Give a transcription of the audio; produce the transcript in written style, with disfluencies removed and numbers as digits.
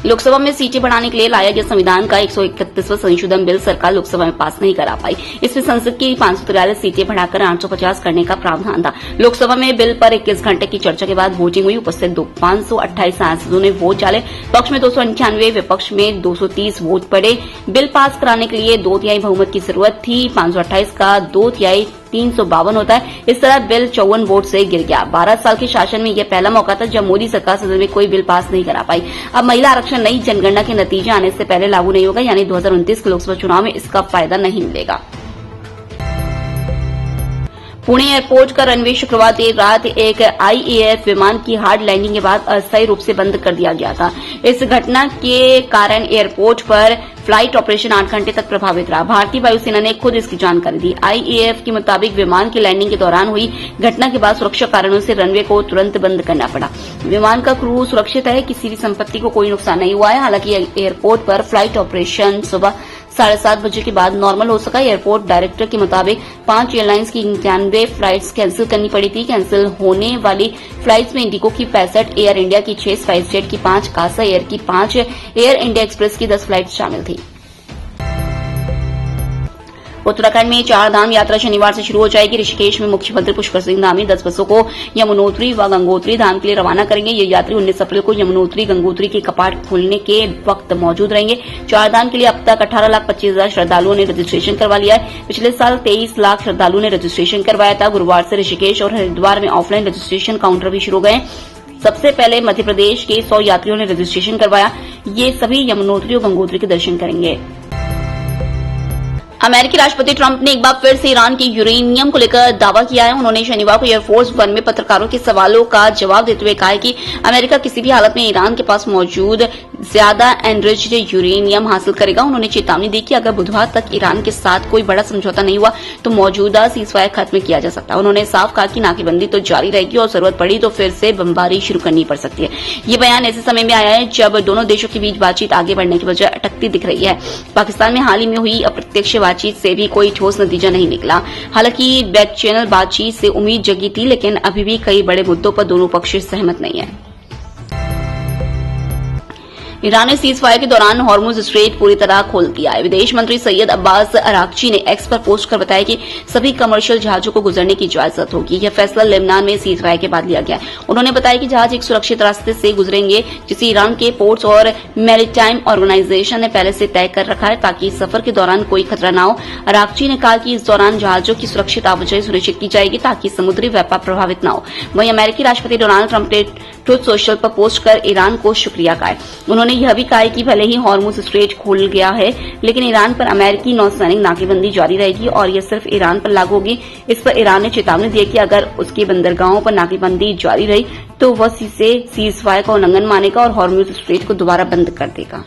लोकसभा में सीटें बढ़ाने के लिए लाया गया संविधान का 131वां संशोधन बिल सरकार लोकसभा में पास नहीं करा पाई। इसमें संसद की 543 सीटें बढ़ाकर 850 करने का प्रावधान था। लोकसभा में बिल पर 21 घंटे की चर्चा के बाद वोटिंग हुई। उपस्थित 528 सांसदों ने वोट डाले। पक्ष में 298, विपक्ष में 230 वोट पड़े। बिल पास कराने के लिए 2/3 बहुमत की जरूरत थी। 528 का 2/3 352 होता है। इस तरह बिल 54 वोट से गिर गया। 12 साल के शासन में यह पहला मौका था जब मोदी सरकार सदन में कोई बिल पास नहीं करा पाई। अब महिला आरक्षण नई जनगणना के नतीजे आने से पहले लागू नहीं होगा, यानी 2029 के लोकसभा चुनाव में इसका फायदा नहीं मिलेगा। पुणे एयरपोर्ट का रनवे शुक्रवार देर रात एक आईएएफ विमान की हार्ड लैंडिंग के बाद अस्थायी रूप से बंद कर दिया गया था। इस घटना के कारण एयरपोर्ट पर फ्लाइट ऑपरेशन 8 घंटे तक प्रभावित रहा। भारतीय वायुसेना ने खुद इसकी जानकारी दी। आईएएफ के मुताबिक विमान की लैंडिंग के दौरान हुई घटना के बाद सुरक्षा कारणों से रनवे को तुरंत बंद करना पड़ा। विमान का क्रू सुरक्षित है, किसी भी संपत्ति को कोई नुकसान नहीं हुआ है। हालांकि एयरपोर्ट पर फ्लाइट ऑपरेशन सुबह 7:30 बजे के बाद नॉर्मल हो सका। एयरपोर्ट डायरेक्टर के मुताबिक 5 एयरलाइंस की 91 फ्लाइट्स कैंसिल करनी पड़ी थी। कैंसिल होने वाली फ्लाइट्स में इंडिगो की 65, एयर इंडिया की 6, स्पाइसजेट की 5, कासा एयर की 5, एयर इंडिया एक्सप्रेस की 10 फ्लाइट शामिल थी। उत्तराखंड में 4 धाम यात्रा शनिवार से शुरू हो जाएगी। ऋषिकेश में मुख्यमंत्री पुष्कर सिंह धामी 10 बसों को यमुनोत्री व गंगोत्री धाम के लिए रवाना करेंगे। ये यात्री 19 अप्रैल को यमुनोत्री गंगोत्री के कपाट खुलने के वक्त मौजूद रहेंगे। 4 धाम के लिए अब तक 18,25,000 श्रद्धालुओं ने रजिस्ट्रेशन करवा लिया है। पिछले साल 23 लाख श्रद्धालुओं ने रजिस्ट्रेशन करवाया था। गुरुवार से ऋषिकेश और हरिद्वार में ऑफलाइन रजिस्ट्रेशन काउंटर भी शुरू हो गए। सबसे पहले मध्य प्रदेश के 100 यात्रियों ने रजिस्ट्रेशन करवाया। ये सभी यमुनोत्री और गंगोत्री के दर्शन करेंगे। अमेरिकी राष्ट्रपति ट्रंप ने एक बार फिर से ईरान के यूरेनियम को लेकर दावा किया है। उन्होंने शनिवार को एयरफोर्स 1 में पत्रकारों के सवालों का जवाब देते हुए कहा है कि अमेरिका किसी भी हालत में ईरान के पास मौजूद ज्यादा एनरिच्ड यूरेनियम हासिल करेगा। उन्होंने चेतावनी दी कि अगर बुधवार तक ईरान के साथ कोई बड़ा समझौता नहीं हुआ तो मौजूदा सीजफायर खत्म किया जा सकता है। उन्होंने साफ कहा कि नाकेबंदी तो जारी रहेगी और जरूरत पड़ी तो फिर से बमबारी शुरू करनी पड़ सकती है। ये बयान ऐसे समय में आया है जब दोनों देशों के बीच बातचीत आगे बढ़ने की वजह अटकती दिख रही है। पाकिस्तान में हाल ही में हुई अप्रत्यक्ष बातचीत से भी कोई ठोस नतीजा नहीं निकला। हालांकि बैक चैनल बातचीत से उम्मीद जगी थी, लेकिन अभी भी कई बड़े मुद्दों पर दोनों पक्ष सहमत नहीं है। ईरान ने सीज फायर के दौरान हॉर्मुज स्ट्रेट पूरी तरह खोल दिया है। विदेश मंत्री सैयद अब्बास अरागची ने एक्स पर पोस्ट कर बताया कि सभी कमर्शियल जहाजों को गुजरने की इजाजत होगी। यह फैसला लेबनान में सीज फायर के बाद लिया गया है। उन्होंने बताया कि जहाज एक सुरक्षित रास्ते से गुजरेंगे, जिसे ईरान के पोर्ट्स और मैरीटाइम ऑर्गेनाइजेशन ने पहले से तय कर रखा है ताकि सफर के दौरान कोई खतरा न हो। अरागची ने कहा कि इस दौरान जहाजों की सुरक्षित आवाजाही सुनिश्चित की जाएगी ताकि समुद्री व्यापार प्रभावित न हो। वहीं अमेरिकी राष्ट्रपति डोनाल्ड ट्रंप ने ट्रुथ सोशल पर पोस्ट कर ईरान को शुक्रिया कहा है। उन्होंने यह भी कहा कि भले ही हॉर्मुज स्ट्रेट खुल गया है, लेकिन ईरान पर अमेरिकी नौसैनिक नाकेबंदी जारी रहेगी और यह सिर्फ ईरान पर लागू होगी। इस पर ईरान ने चेतावनी दी कि अगर उसकी बंदरगाहों पर नाकेबंदी जारी रही तो वह सीज फायर का उल्लंघन मानेगा और हॉर्मुज स्ट्रेट को दोबारा बंद कर देगा।